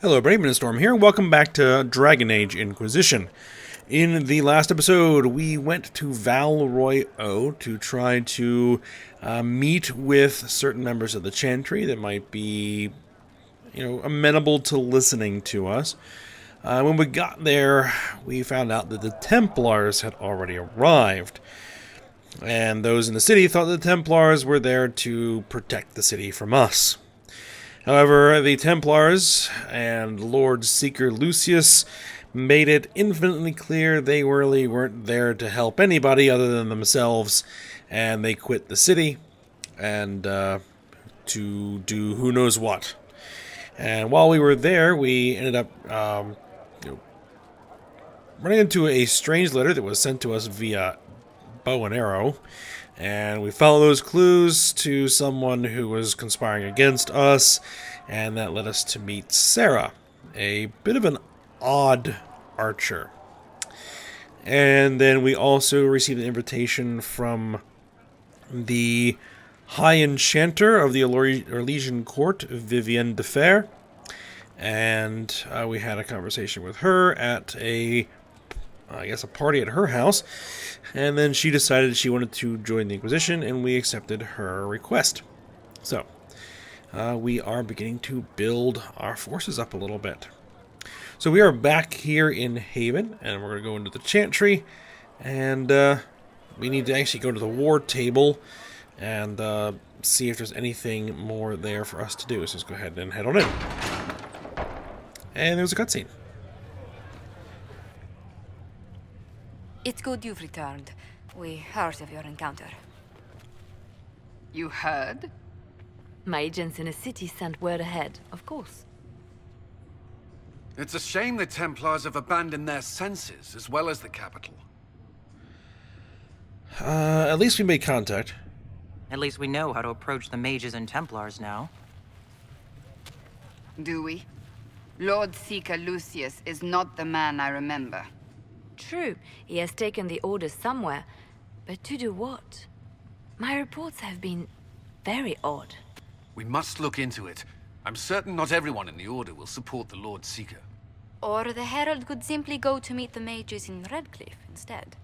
Hello, Brave Storm here. Welcome back to Dragon Age Inquisition. In the last episode, we went to Valroy O to try to meet with certain members of the Chantry that might be, amenable to listening to us. When we got there, we found out that the Templars had already arrived. And those in the city thought the Templars were there to protect the city from us. However, the Templars and Lord Seeker Lucius made it infinitely clear they really weren't there to help anybody other than themselves, and they quit the city and to do who knows what. And while we were there, we ended up running into a strange letter that was sent to us via bow and arrow. And we followed those clues to someone who was conspiring against us, and that led us to meet Sarah, a bit of an odd archer. And then we also received an invitation from the High Enchanter of the Elysian Court, Vivienne de Fer, and we had a conversation with her at a party at her house, and then she decided she wanted to join the Inquisition, and we accepted her request. So, we are beginning to build our forces up a little bit. So we are back here in Haven, and we're going to go into the Chantry, and we need to actually go to the war table and see if there's anything more there for us to do. So let's go ahead and head on in. And there's a cutscene. It's good you've returned. We heard of your encounter. You heard? My agents in the city sent word ahead, of course. It's a shame the Templars have abandoned their senses, as well as the capital. At least we made contact. At least we know how to approach the mages and Templars now. Do we? Lord Seeker Lucius is not the man I remember. True, he has taken the orders somewhere, but to do what? My reports have been very odd. We must look into it. I'm certain not everyone in the Order will support the Lord Seeker. Or the Herald could simply go to meet the mages in Redcliffe instead.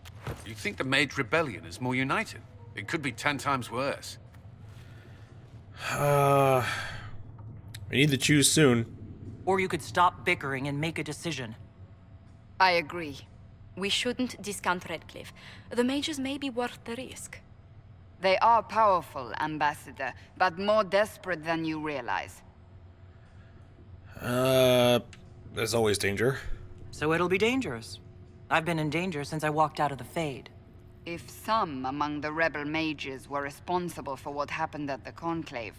You think the Mage Rebellion is more united? It could be 10 times worse. We need to choose soon. Or you could stop bickering and make a decision. I agree. We shouldn't discount Redcliffe. The mages may be worth the risk. They are powerful, Ambassador, but more desperate than you realize. There's always danger. So it'll be dangerous. I've been in danger since I walked out of the Fade. If some among the rebel mages were responsible for what happened at the Conclave.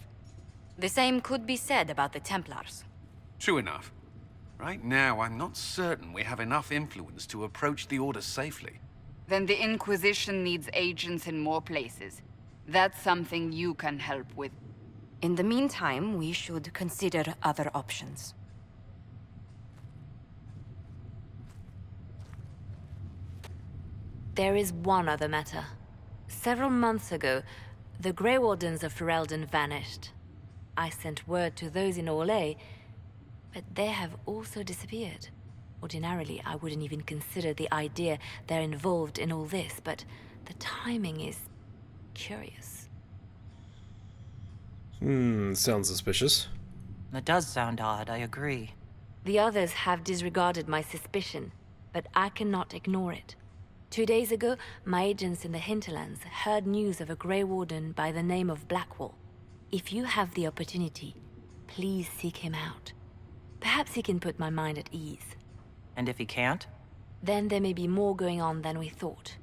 The same could be said about the Templars. True enough. Right now, I'm not certain we have enough influence to approach the Order safely. Then the Inquisition needs agents in more places. That's something you can help with. In the meantime, we should consider other options. There is one other matter. Several months ago, the Grey Wardens of Ferelden vanished. I sent word to those in Orlais, but they have also disappeared. Ordinarily, I wouldn't even consider the idea they're involved in all this, but the timing is curious. Sounds suspicious. That does sound odd, I agree. The others have disregarded my suspicion, but I cannot ignore it. 2 days ago, my agents in the hinterlands heard news of a Grey Warden by the name of Blackwall. If you have the opportunity, please seek him out. Perhaps he can put my mind at ease. And if he can't? Then there may be more going on than we thought.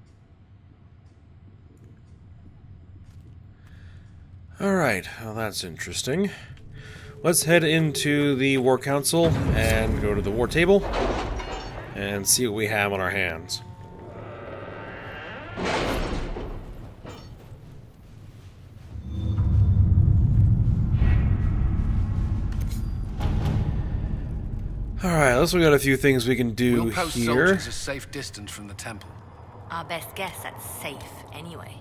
Alright, well that's interesting. Let's head into the War Council and go to the war table and see what we have on our hands. Alright, looks like we got a few things we can do We'll post here. soldiers a safe distance from the temple. Our best guess that's safe, anyway.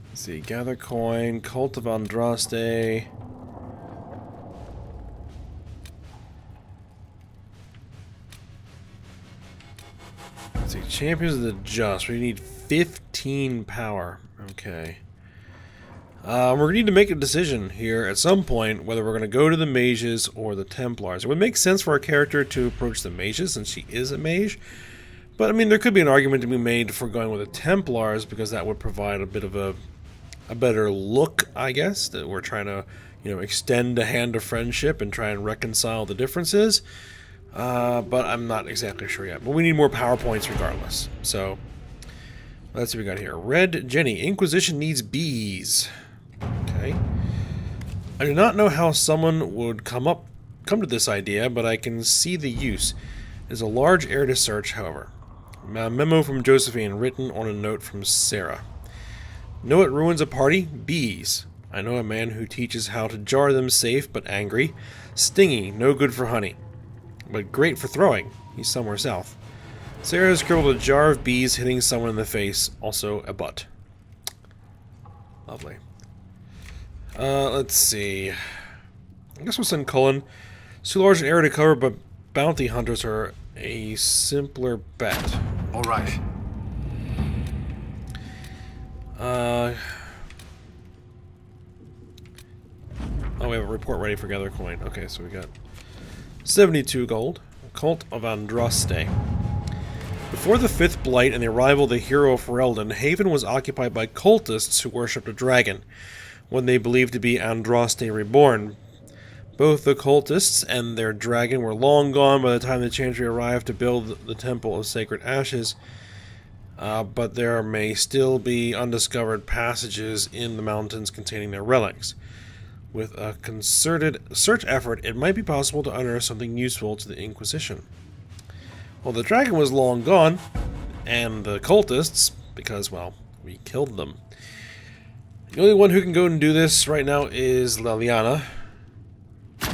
Let's see, gather coin, cult of Andraste. Let's see. Champions of the Just. We need 15 power. Okay. We're going to need to make a decision here at some point whether we're going to go to the mages or the templars. It would make sense for our character to approach the mages since she is a mage. But, I mean, there could be an argument to be made for going with the templars because that would provide a bit of a better look, I guess. That we're trying to, you know, extend a hand of friendship and try and reconcile the differences. But I'm not exactly sure yet. But we need more power points regardless. So, let's see what we got here. Red Jenny. Inquisition needs bees. Okay. I do not know how someone would come to this idea, but I can see the use. It is a large area to search, however. A memo from Josephine written on a note from Sarah. Know what ruins a party? Bees. I know a man who teaches how to jar them safe but angry. Stingy, no good for honey. But great for throwing. He's somewhere south. Sarah scribbled a jar of bees hitting someone in the face, also a butt. Lovely. Let's see. I guess we'll send Cullen. It's too large an area to cover, but bounty hunters are a simpler bet. All right. Oh, we have a report ready for Gather Coin. Okay, so we got 72 gold. Cult of Andraste. Before the Fifth Blight and the arrival of the hero of Ferelden, Haven was occupied by cultists who worshipped a dragon, one they believed to be Andraste reborn. Both the cultists and their dragon were long gone by the time the Chantry arrived to build the Temple of Sacred Ashes, but there may still be undiscovered passages in the mountains containing their relics. With a concerted search effort, it might be possible to unearth something useful to the Inquisition. Well, the dragon was long gone, and the cultists, because, well, we killed them. The only one who can go and do this right now is Liliana.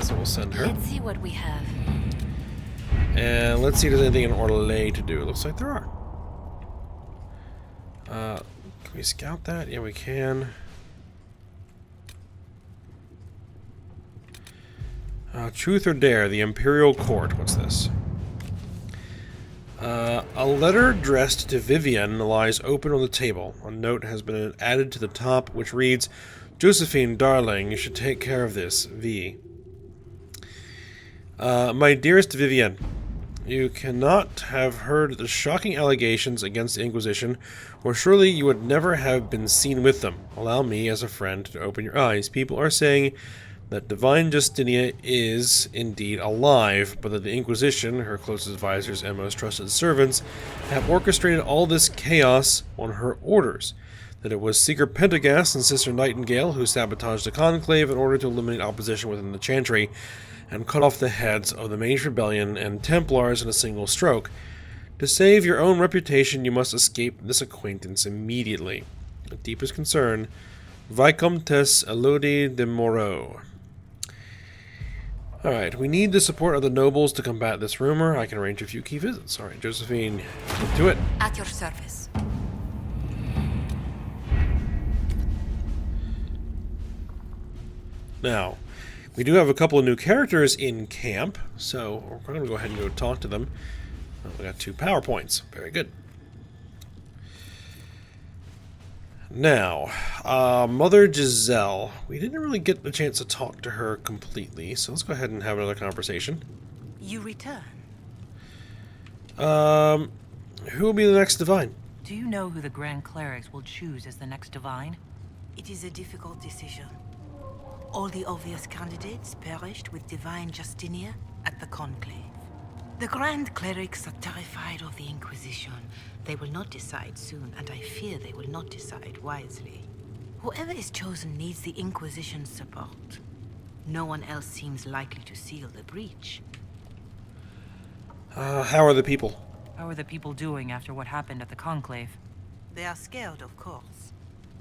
So we'll send her. Let's see what we have. And let's see if there's anything in Orlais to do. It looks like there are. Can we scout that? Yeah, we can. Truth or Dare, the Imperial Court. What's this? A letter addressed to Vivian lies open on the table. A note has been added to the top, which reads, Josephine, darling, you should take care of this. V. My dearest Vivian, you cannot have heard the shocking allegations against the Inquisition, or surely you would never have been seen with them. Allow me, as a friend, to open your eyes. People are saying that Divine Justinia is indeed alive, but that the Inquisition, her closest advisors and most trusted servants, have orchestrated all this chaos on her orders. That it was Seeker Pentagast and Sister Nightingale who sabotaged the Conclave in order to eliminate opposition within the Chantry, and cut off the heads of the Mage Rebellion and Templars in a single stroke. To save your own reputation, you must escape this acquaintance immediately. With deepest concern, Vicomtesse Elodie de Moreau. Alright, we need the support of the nobles to combat this rumor. I can arrange a few key visits. Alright, Josephine, get to it. At your service. Now, we do have a couple of new characters in camp, so we're going to go ahead and go talk to them. Oh, we got 2 power points. Very good. Now, Mother Giselle. We didn't really get the chance to talk to her completely, so let's go ahead and have another conversation. You return. Who will be the next Divine? Do you know who the Grand Clerics will choose as the next Divine? It is a difficult decision. All the obvious candidates perished with Divine Justinia at the Conclave. The Grand Clerics are terrified of the Inquisition. They will not decide soon, and I fear they will not decide wisely. Whoever is chosen needs the Inquisition's support. No one else seems likely to seal the breach. How are the people? How are the people doing after what happened at the Conclave? They are scared, of course.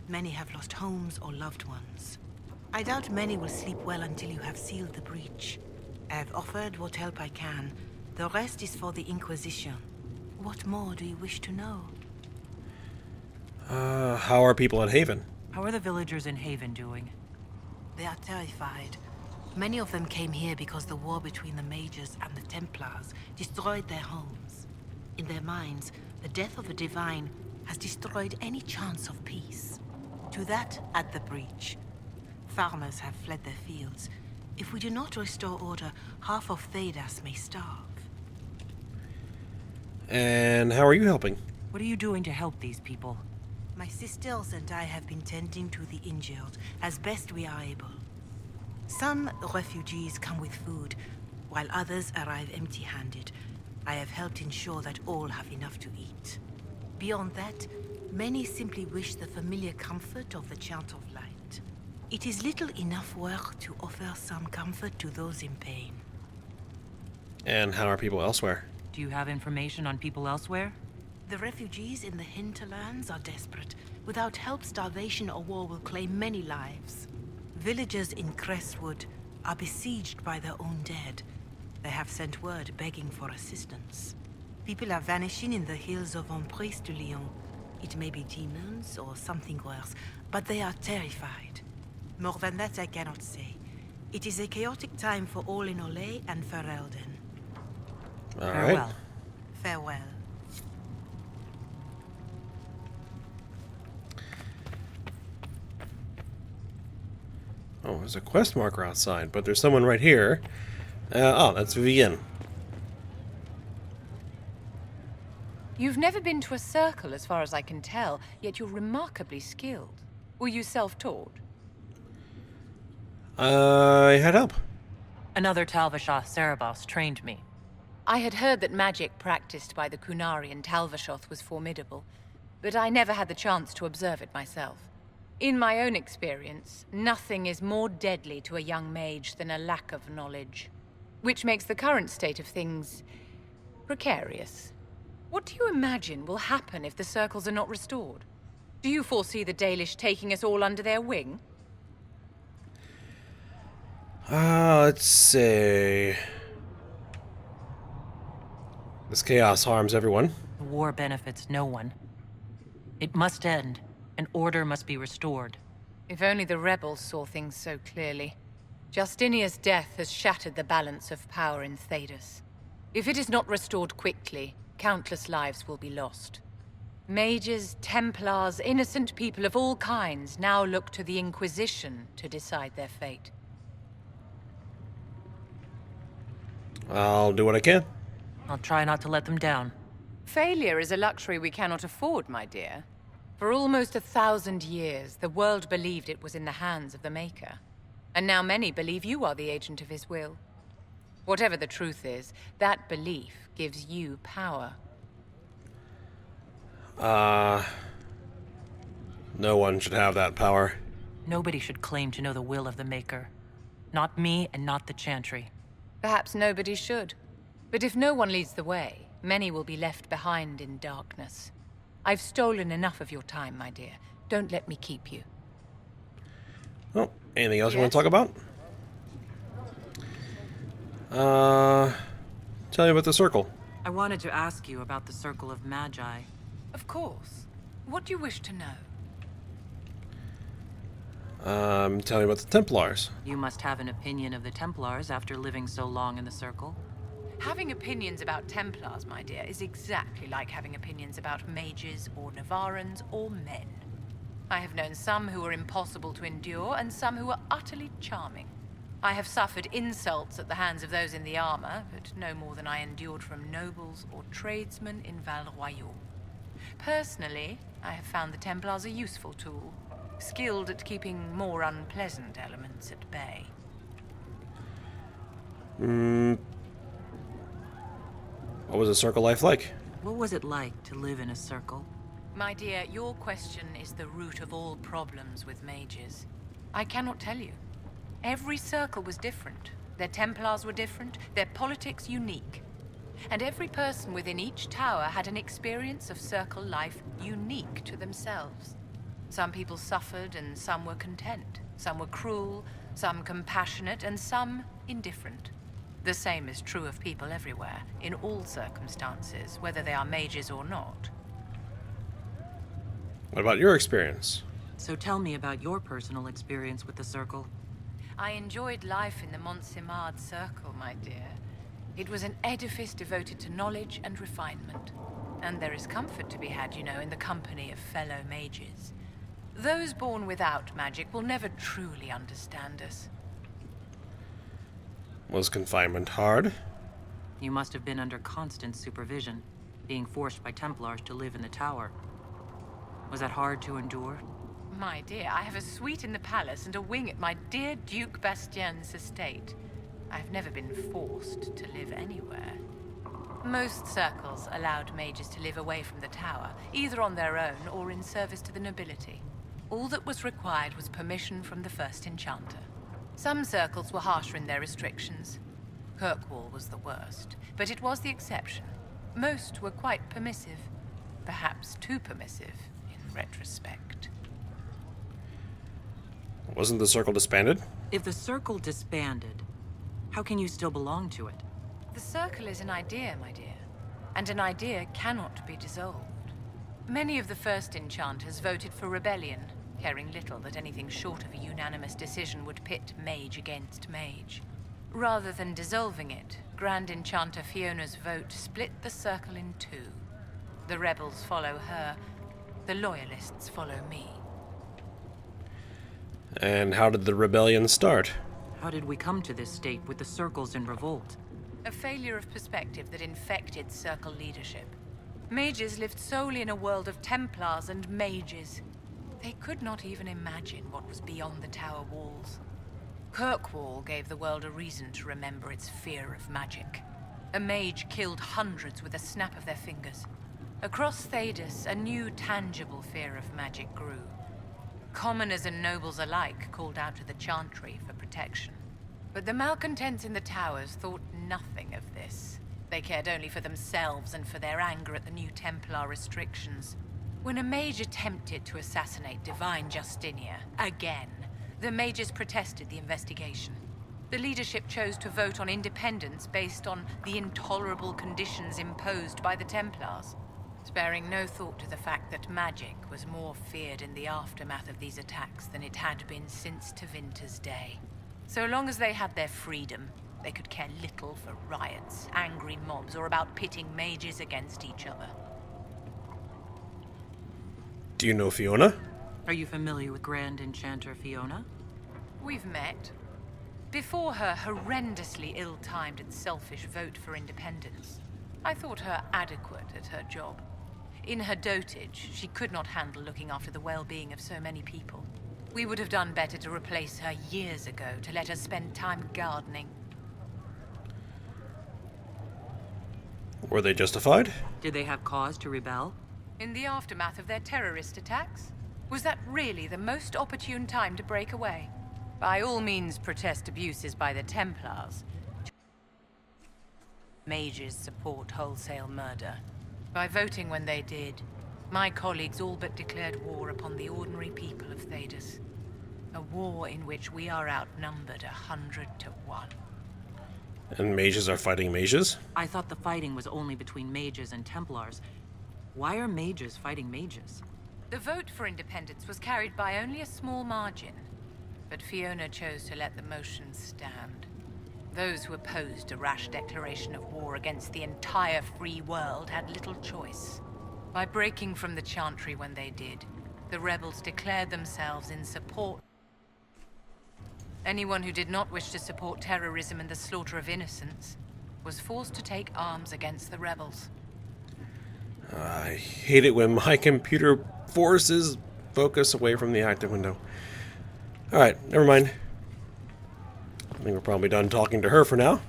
Many have lost homes or loved ones. I doubt many will sleep well until you have sealed the breach. I have offered what help I can. The rest is for the Inquisition. What more do you wish to know? How are people at Haven? How are the villagers in Haven doing? They are terrified. Many of them came here because the war between the Mages and the Templars destroyed their homes. In their minds, The death of a divine has destroyed any chance of peace. To that, add the breach. Farmers have fled their fields. If we do not restore order, half of Thedas may starve. And how are you helping? What are you doing to help these people? My sisters and I have been tending to the injured as best we are able. Some refugees come with food, while others arrive empty-handed. I have helped ensure that all have enough to eat. Beyond that, many simply wish the familiar comfort of the Chant of Light. It is little enough work to offer some comfort to those in pain. And how are people elsewhere? Do you have information on people elsewhere? The refugees in the hinterlands are desperate. Without help, starvation or war will claim many lives. Villagers in Crestwood are besieged by their own dead. They have sent word begging for assistance. People are vanishing in the hills of Emprise de Lyon. It may be demons or something worse, but they are terrified. More than that I cannot say. It is a chaotic time for all in Olay and Ferelden. All right. Farewell. Farewell. Oh, there's a quest marker outside, but there's someone right here. Oh, that's Vivienne. You've never been to a circle, as far as I can tell, yet you're remarkably skilled. Were you self-taught? I had help. Another Talvashah Cerebos trained me. I had heard that magic practiced by the Kunari in Talvashoth was formidable, but I never had the chance to observe it myself. In my own experience, nothing is more deadly to a young mage than a lack of knowledge, which makes the current state of things precarious. What do you imagine will happen if the circles are not restored? Do you foresee the Dalish taking us all under their wing? Let's see. This chaos harms everyone. The war benefits no one. It must end, and order must be restored. If only the rebels saw things so clearly. Justinia's death has shattered the balance of power in Thedas. If it is not restored quickly, countless lives will be lost. Mages, Templars, innocent people of all kinds now look to the Inquisition to decide their fate. I'll do what I can. I'll try not to let them down. Failure is a luxury we cannot afford, my dear. For almost 1,000 years, the world believed it was in the hands of the Maker. And now many believe you are the agent of his will. Whatever the truth is, that belief gives you power. No one should have that power. Nobody should claim to know the will of the Maker. Not me and not the Chantry. Perhaps nobody should. But if no one leads the way, many will be left behind in darkness. I've stolen enough of your time, my dear. Don't let me keep you. Oh, anything else you want Yes? to talk about? Tell me about the circle. I wanted to ask you about the Circle of Magi. Of course. What do you wish to know? Tell me about the Templars. You must have an opinion of the Templars after living so long in the Circle. Having opinions about Templars, my dear, is exactly like having opinions about mages or Navarans or men. I have known some who were impossible to endure and some who were utterly charming. I have suffered insults at the hands of those in the armor, but no more than I endured from nobles or tradesmen in Val Royal. Personally, I have found the Templars a useful tool, skilled at keeping more unpleasant elements at bay. What was the circle life like? What was it like to live in a circle? My dear, your question is the root of all problems with mages. I cannot tell you. Every circle was different. Their Templars were different, their politics unique. And every person within each tower had an experience of circle life unique to themselves. Some people suffered and some were content. Some were cruel, some compassionate, and some indifferent. The same is true of people everywhere, in all circumstances, whether they are mages or not. What about your experience? So tell me about your personal experience with the Circle. I enjoyed life in the Montsimard Circle, my dear. It was an edifice devoted to knowledge and refinement. And there is comfort to be had, you know, in the company of fellow mages. Those born without magic will never truly understand us. Was confinement hard? You must have been under constant supervision, being forced by Templars to live in the tower. Was that hard to endure? My dear, I have a suite in the palace and a wing at my dear Duke Bastien's estate. I've never been forced to live anywhere. Most circles allowed mages to live away from the tower, either on their own or in service to the nobility. All that was required was permission from the first enchanter. Some circles were harsher in their restrictions. Kirkwall was the worst, but it was the exception. Most were quite permissive. Perhaps too permissive, in retrospect. Wasn't the circle disbanded? If the circle disbanded, how can you still belong to it? The circle is an idea, my dear, and an idea cannot be dissolved. Many of the first enchanters voted for rebellion, caring little that anything short of a unanimous decision would pit mage against mage. Rather than dissolving it, Grand Enchanter Fiona's vote split the circle in two. The rebels follow her, the loyalists follow me. And how did the rebellion start? How did we come to this state with the circles in revolt? A failure of perspective that infected circle leadership. Mages lived solely in a world of Templars and mages. They could not even imagine what was beyond the tower walls. Kirkwall gave the world a reason to remember its fear of magic. A mage killed hundreds with a snap of their fingers. Across Thedas, a new tangible fear of magic grew. Commoners and nobles alike called out to the Chantry for protection. But the malcontents in the towers thought nothing of this. They cared only for themselves and for their anger at the new Templar restrictions. When a mage attempted to assassinate Divine Justinia, again, the mages protested the investigation. The leadership chose to vote on independence based on the intolerable conditions imposed by the Templars, sparing no thought to the fact that magic was more feared in the aftermath of these attacks than it had been since Tevinter's day. So long as they had their freedom, they could care little for riots, angry mobs, or about pitting mages against each other. Do you know Fiona? Are you familiar with Grand Enchanter Fiona? We've met. Before her horrendously ill-timed and selfish vote for independence, I thought her adequate at her job. In her dotage, she could not handle looking after the well-being of so many people. We would have done better to replace her years ago, to let her spend time gardening. Were they justified? Did they have cause to rebel? In the aftermath of their terrorist attacks? Was that really the most opportune time to break away? By all means, protest abuses by the Templars. Mages support wholesale murder. By voting when they did, my colleagues all but declared war upon the ordinary people of Thedas. A war in which we are outnumbered 100 to 1. And mages are fighting mages? I thought the fighting was only between mages and Templars. Why are mages fighting mages? The vote for independence was carried by only a small margin, but Fiona chose to let the motion stand. Those who opposed a rash declaration of war against the entire free world had little choice. By breaking from the Chantry when they did, the rebels declared themselves in support. Anyone who did not wish to support terrorism and the slaughter of innocents was forced to take arms against the rebels. I hate it when my computer forces focus away from the active window. Alright, never mind. I think we're probably done talking to her for now.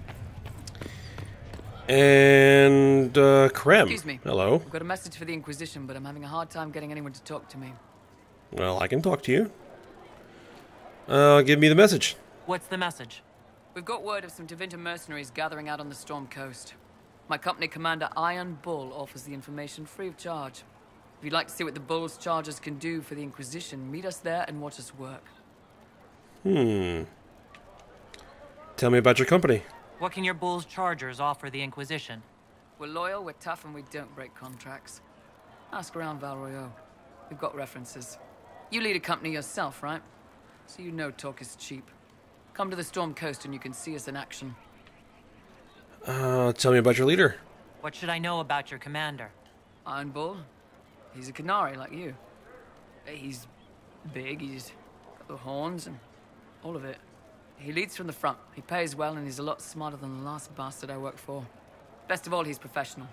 And, Krem. Excuse me. Hello. I've got a message for the Inquisition, but I'm having a hard time getting anyone to talk to me. Well, I can talk to you. Give me the message. What's the message? We've got word of some Tevinter mercenaries gathering out on the Storm Coast. My company commander, Iron Bull, offers the information free of charge. If you'd like to see what the Bull's charges can do for the Inquisition, meet us there and watch us work. Tell me about your company. What can your Bull's Chargers offer the Inquisition? We're loyal, we're tough, and we don't break contracts. Ask around Val Royeaux. We've got references. You lead a company yourself, right? So you know talk is cheap. Come to the Storm Coast and you can see us in action. Tell me about your leader. What should I know about your commander? Iron Bull. He's a canary like you. He's big, he's got the horns and all of it. He leads from the front. He pays well and he's a lot smarter than the last bastard I worked for. Best of all, he's professional.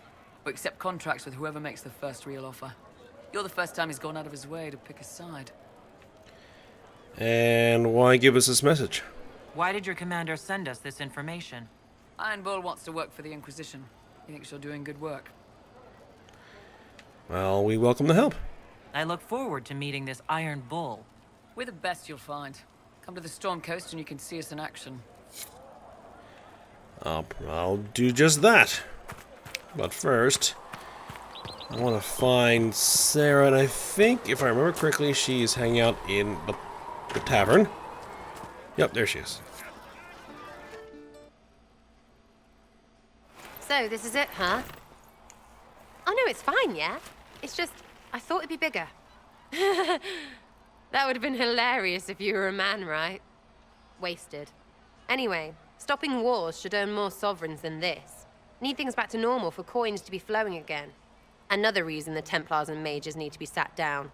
We accept contracts with whoever makes the first real offer. You're the first time he's gone out of his way to pick a side. And why give us this message? Why did your commander send us this information? Iron Bull wants to work for the Inquisition. He thinks you're doing good work. Well, we welcome the help. I look forward to meeting this Iron Bull. We're the best you'll find. Come to the Storm Coast and you can see us in action. I'll do just that. But first, I want to find Sarah, and I think, if I remember correctly, she's hanging out in the tavern. Yep, there she is. So, this is it, huh? Oh no, it's fine, yeah? It's just, I thought it'd be bigger. That would have been hilarious if you were a man, right? Wasted. Anyway, stopping wars should earn more sovereigns than this. Need things back to normal for coins to be flowing again. Another reason the Templars and mages need to be sat down.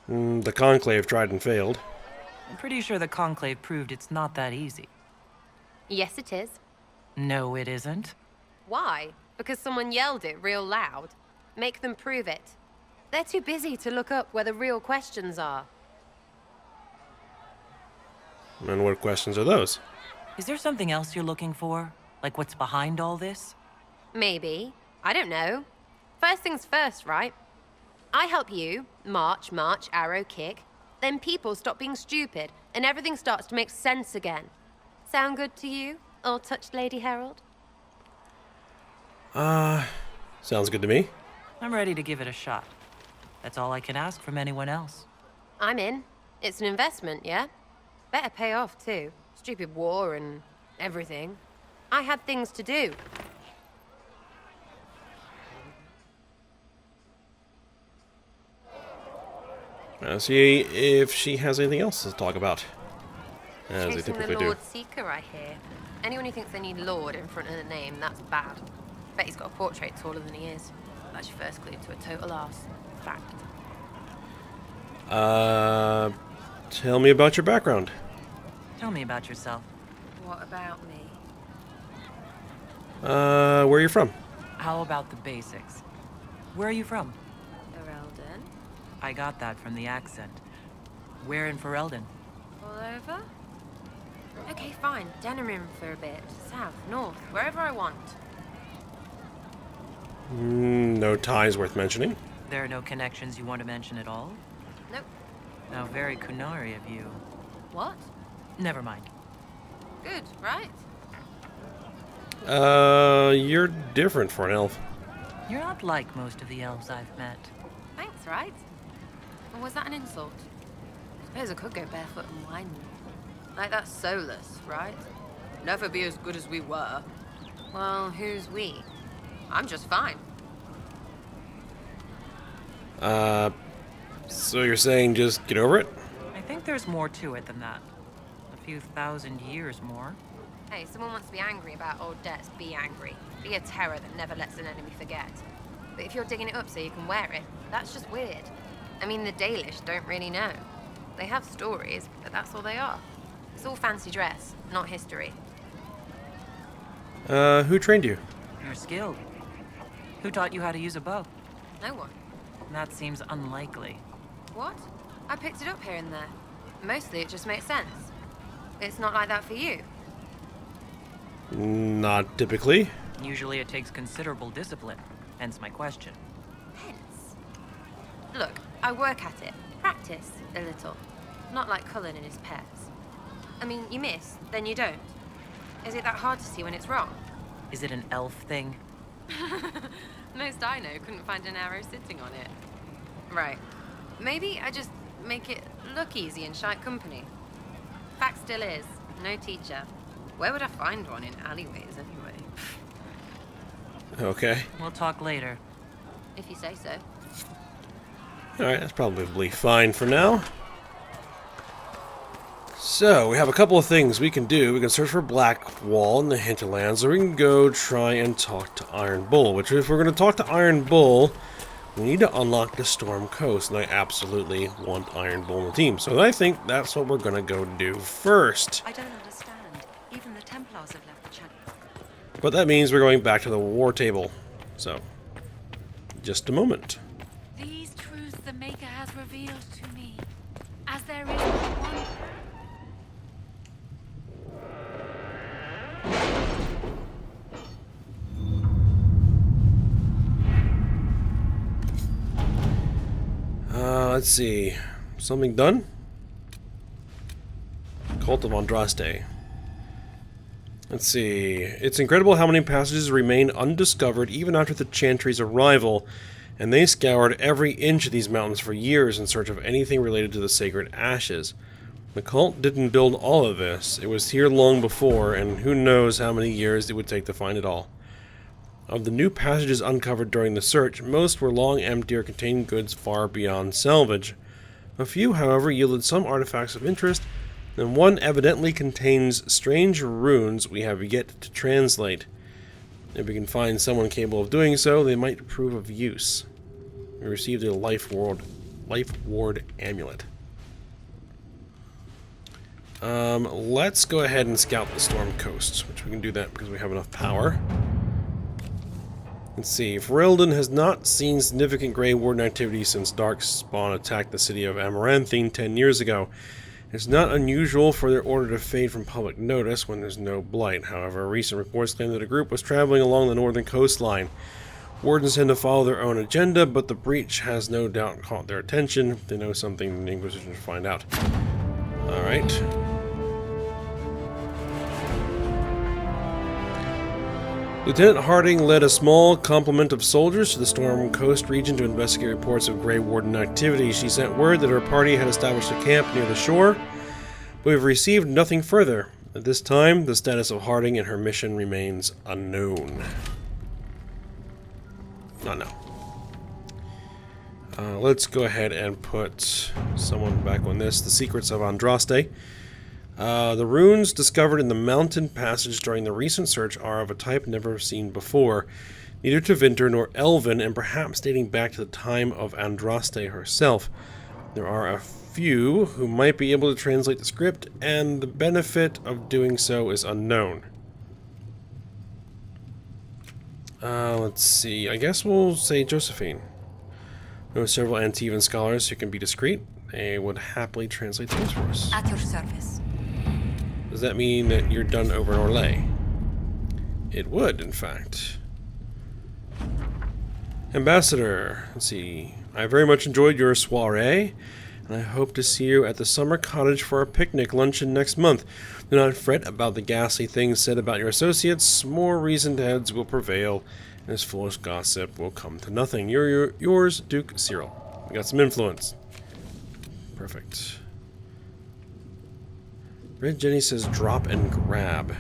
The Conclave tried and failed. I'm pretty sure the Conclave proved it's not that easy. Yes, it is. No, it isn't. Why? Because someone yelled it real loud. Make them prove it. They're too busy to look up where the real questions are. And what questions are those? Is there something else you're looking for? Like what's behind all this? Maybe. I don't know. First things first, right? I help you, march, arrow, kick. Then people stop being stupid, and everything starts to make sense again. Sound good to you, all-touched Lady Herald? Sounds good to me. I'm ready to give it a shot. That's all I can ask from anyone else. I'm in. It's an investment, yeah? Better pay off, too. Stupid war and everything. I had things to do. Let's see if she has anything else to talk about. As they Chasing typically the do. Lord Seeker, I hear. Anyone who thinks they need Lord in front of the name, that's bad. Bet he's got a portrait taller than he is. That's your first clue to a total arse. Fact. Tell me about your background. Tell me about yourself. What about me? Where are you from? How about the basics? Where are you from? Ferelden? I got that from the accent. Where in Ferelden? All over? Okay, fine. Denerim for a bit. South, north, wherever I want. No ties worth mentioning. There are no connections you want to mention at all? Nope. How very Kunari of you. What? Never mind. Good, right? You're different for an elf. You're not like most of the elves I've met. Thanks, right? Or was that an insult? Suppose I could go barefoot and whine. Like that's soulless, right? Never be as good as we were. Well, who's we? I'm just fine. So you're saying just get over it? I think there's more to it than that. A few thousand years more. Hey, someone wants to be angry about old debts, be angry. Be a terror that never lets an enemy forget. But if you're digging it up so you can wear it, that's just weird. I mean, the Dalish don't really know. They have stories, but that's all they are. It's all fancy dress, not history. Who trained you? You're skilled. Who taught you how to use a bow? No one. That seems unlikely. What? I picked it up here and there. Mostly it just makes sense. It's not like that for you. Not typically. Usually it takes considerable discipline, hence my question. Hence. Look, I work at it. Practice a little. Not like Cullen and his pets. I mean, you miss, then you don't. Is it that hard to see when it's wrong? Is it an elf thing? Most I know couldn't find an arrow sitting on it. Right. Maybe I just make it look easy in shite company. Fact still is, no teacher. Where would I find one in alleyways anyway? Okay. We'll talk later. If you say so. Alright, that's probably fine for now. So, we have a couple of things we can do. We can search for Blackwall in the hinterlands, or we can go try and talk to Iron Bull, which if we're going to talk to Iron Bull, we need to unlock the Storm Coast, and I absolutely want Iron Bull in the team. So I think that's what we're going to go do first. I don't understand. Even the Templars have left the channel. But that means we're going back to the war table. So, just a moment. These truths the Maker has revealed to me, as there is one. Let's see. Something done? Cult of Andraste. Let's see. It's incredible how many passages remain undiscovered even after the Chantry's arrival, and they scoured every inch of these mountains for years in search of anything related to the sacred ashes. The cult didn't build all of this. It was here long before, and who knows how many years it would take to find it all. Of the new passages uncovered during the search, most were long empty or contained goods far beyond salvage. A few, however, yielded some artifacts of interest, and one evidently contains strange runes we have yet to translate. If we can find someone capable of doing so, they might prove of use. We received a Life Ward amulet. Let's go ahead and scout the Storm Coast, which we can do that because we have enough power. Let's see. Ferelden has not seen significant Grey Warden activity since Darkspawn attacked the city of Amaranthine 10 years ago. It's not unusual for their order to fade from public notice when there's no blight. However, recent reports claim that a group was traveling along the northern coastline. Wardens tend to follow their own agenda, but the breach has no doubt caught their attention. They know something the Inquisition should find out. Alright. Lieutenant Harding led a small complement of soldiers to the Storm Coast region to investigate reports of Grey Warden activity. She sent word that her party had established a camp near the shore, but we've received nothing further. At this time, the status of Harding and her mission remains unknown. Not now. Let's go ahead and put someone back on this. The Secrets of Andraste. The runes discovered in the mountain passage during the recent search are of a type never seen before, neither Tevinter nor Elven, and perhaps dating back to the time of Andraste herself. There are a few who might be able to translate the script, and the benefit of doing so is unknown. Let's see. I guess we'll say Josephine. There are several Antivan scholars who can be discreet. They would happily translate things for us. At your service. Does that mean that you're done over in Orlais? It would, in fact. Ambassador, let's see. I very much enjoyed your soiree, and I hope to see you at the summer cottage for a picnic luncheon next month. Do not fret about the ghastly things said about your associates. More reasoned heads will prevail, and this foolish gossip will come to nothing. Yours, Duke Cyril. We got some influence. Perfect. Red Jenny says drop and grab.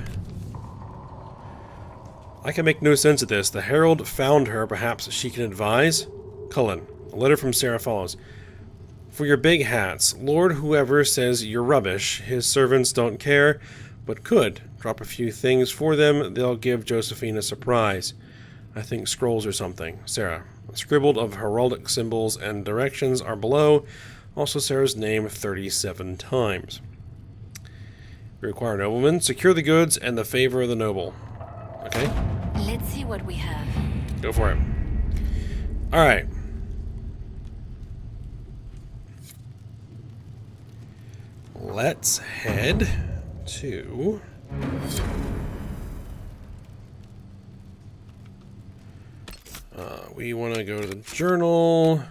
I can make no sense of this. The Herald found her. Perhaps she can advise? Cullen. A letter from Sarah follows. For your big hats, Lord whoever says you're rubbish. His servants don't care, but could. Drop a few things for them. They'll give Josephine a surprise. I think scrolls or something. Sarah. Scribbled of heraldic symbols and directions are below. Also Sarah's name 37 times. We require noblemen. Secure the goods and the favor of the noble. Okay? Let's see what we have. Go for it. Alright. Let's head to... we want to go to the journal...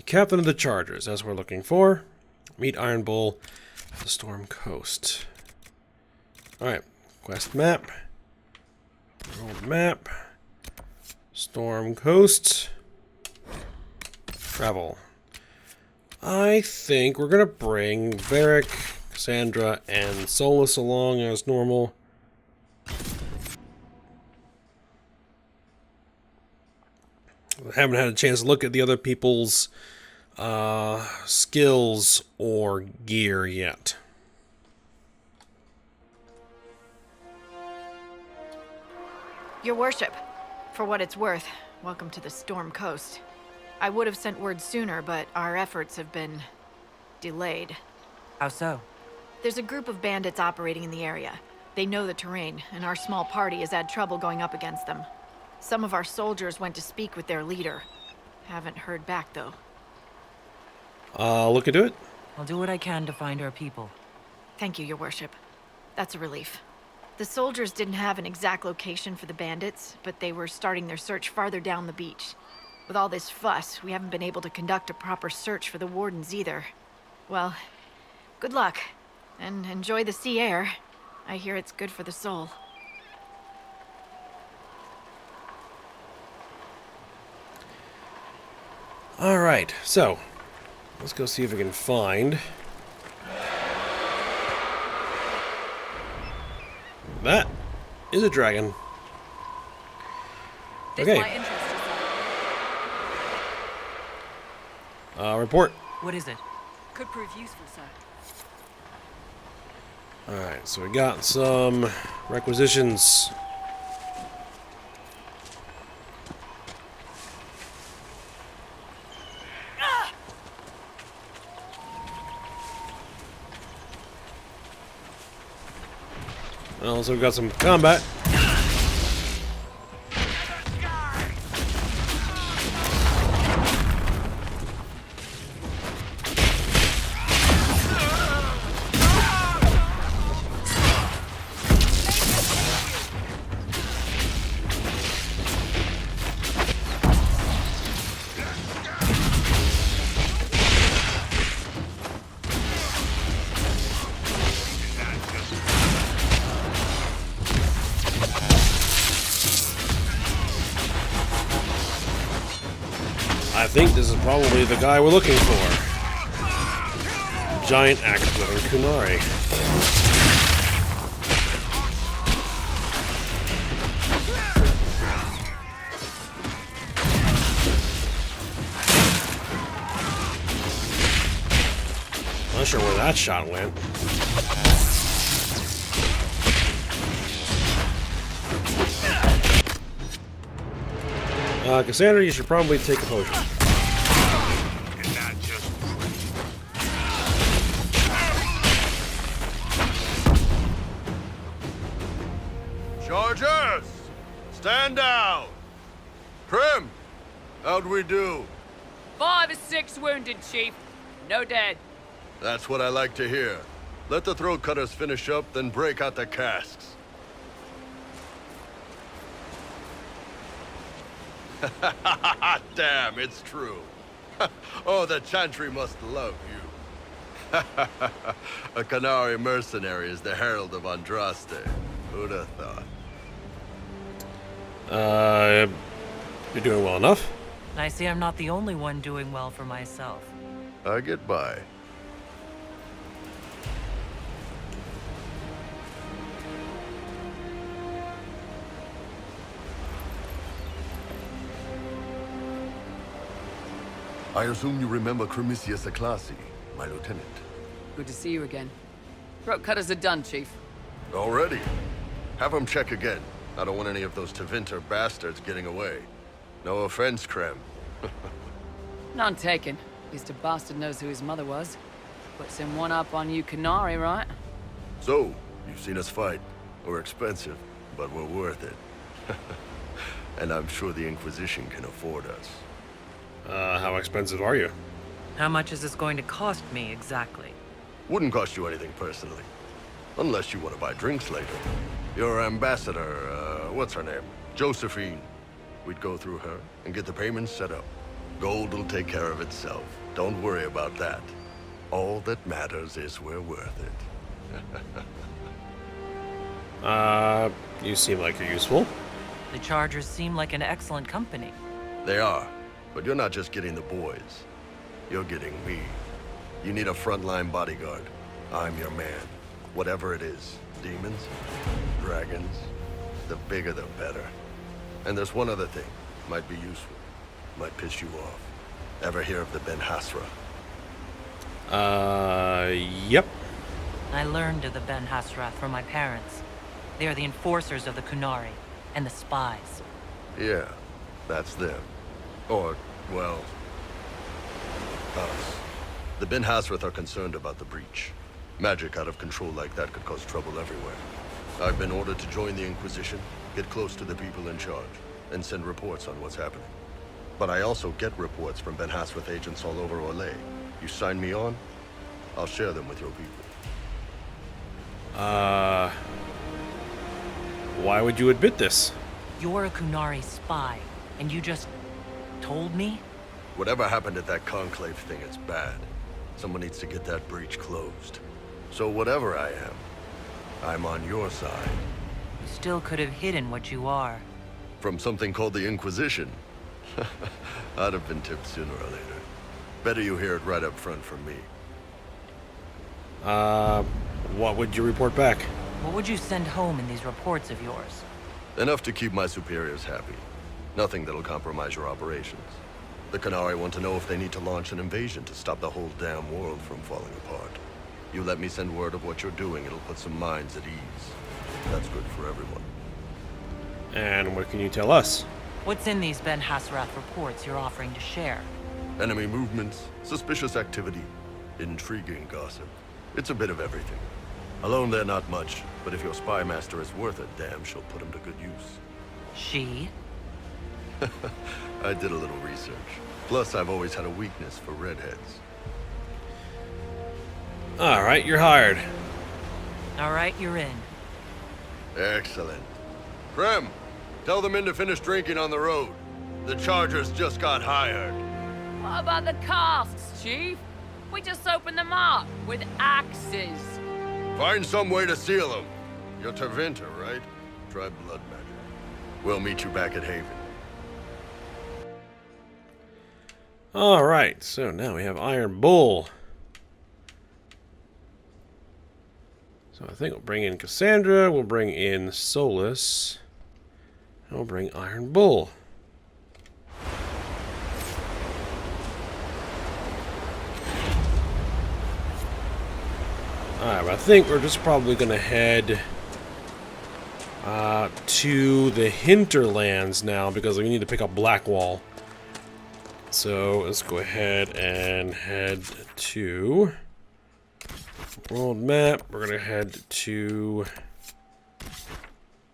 Captain of the Chargers, as we're looking for. Meet Iron Bull at the Storm Coast. Alright, quest map. World map. Storm Coast. Travel. I think we're going to bring Varric, Cassandra, and Solus along as normal. haven't had a chance to look at the other people's skills or gear yet. Your worship, for what it's worth, welcome to the Storm Coast. I would have sent word sooner, but our efforts have been delayed. How so? There's a group of bandits operating in the area. They know the terrain, and our small party has had trouble going up against them. Some of our soldiers went to speak with their leader. Haven't heard back, though. Look into it. I'll do what I can to find our people. Thank you, your worship. That's a relief. The soldiers didn't have an exact location for the bandits, but they were starting their search farther down the beach. With all this fuss, we haven't been able to conduct a proper search for the wardens either. Well, good luck, and enjoy the sea air. I hear it's good for the soul. Alright, so let's go see if we can find that is a dragon. Okay. Report. What is it? Could prove useful, sir. Alright, so we got some requisitions. Also, we got some combat. I think this is probably the guy we're looking for. Giant axe-wielding Kunari. Not sure where that shot went. Cassandra, you should probably take a potion. Chargers! Stand down! Prim! How'd we do? 5 or 6 wounded, Chief. No dead. That's what I like to hear. Let the throat cutters finish up, then break out the casks. Damn, it's true. Oh, the Chantry must love you. A Canary mercenary is the herald of Andraste. Who'd have thought? You're doing well enough. I see I'm not the only one doing well for myself. I get by. I assume you remember Cremisius Aclassi, my lieutenant. Good to see you again. Throat cutters are done, Chief. Already? Have them check again. I don't want any of those Tevinter bastards getting away. No offense, Krem. None taken. At least a bastard knows who his mother was. Puts him one up on you Canary, right? So, you've seen us fight. We're expensive, but we're worth it. And I'm sure the Inquisition can afford us. How expensive are you? How much is this going to cost me, exactly? Wouldn't cost you anything personally. Unless you want to buy drinks later. Your ambassador, what's her name? Josephine. We'd go through her and get the payments set up. Gold will take care of itself. Don't worry about that. All that matters is we're worth it. You seem like you're useful. The Chargers seem like an excellent company. They are. But you're not just getting the boys. You're getting me. You need a frontline bodyguard. I'm your man. Whatever it is. Demons, dragons, the bigger the better. And there's one other thing. Might be useful. might piss you off. Ever hear of the Ben Hasra? Yep. I learned of the Ben Hasrath from my parents. They are the enforcers of the Kunari, and the spies. Yeah, that's them. Or, well, us. The Ben Hasrath are concerned about the breach. Magic out of control like that could cause trouble everywhere. I've been ordered to join the Inquisition, get close to the people in charge, and send reports on what's happening. But I also get reports from Ben Hasrath agents all over Orlais. You sign me on, I'll share them with your people. Why would you admit this? You're a Kunari spy, and you just told me? Whatever happened at that conclave thing, it's bad. Someone needs to get that breach closed. So whatever I am, I'm on your side. You still could have hidden what you are. From something called the Inquisition? I'd have been tipped sooner or later. Better you hear it right up front from me. What would you report back? What would you send home in these reports of yours? Enough to keep my superiors happy. Nothing that'll compromise your operations. The Kunari want to know if they need to launch an invasion to stop the whole damn world from falling apart. You let me send word of what you're doing, it'll put some minds at ease. That's good for everyone. And what can you tell us? What's in these Ben Hasrath reports you're offering to share? Enemy movements, suspicious activity, intriguing gossip. It's a bit of everything. Alone they're not much, but if your spy master is worth a damn, she'll put him to good use. She? I did a little research. Plus, I've always had a weakness for redheads. Alright, you're hired. Alright, you're in. Excellent. Krem, tell the men to finish drinking on the road. The Chargers just got hired. What about the casks, Chief? We just opened them up with axes. Find some way to seal them. You're Tervinter, right? Try blood magic. We'll meet you back at Haven. Alright, so now we have Iron Bull. So I think we'll bring in Cassandra, we'll bring in Solus, and we'll bring Iron Bull. Alright, but I think we're just probably going to head to the hinterlands now because we need to pick up Blackwall. So let's go ahead and head to world map. We're going to head to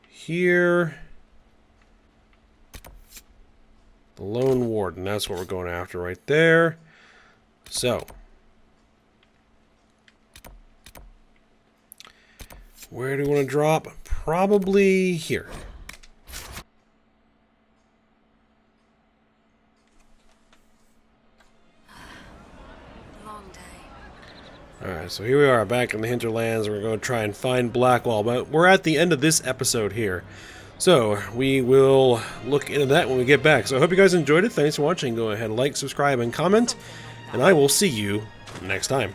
here. The Lone Warden, that's what we're going after right there. So where do we want to drop? Probably here. Long day. Alright, so here we are back in the hinterlands. We're going to try and find Blackwall, but we're at the end of this episode here. So we will look into that when we get back. So I hope you guys enjoyed it. Thanks for watching. Go ahead and like, subscribe, and comment. And I will see you next time.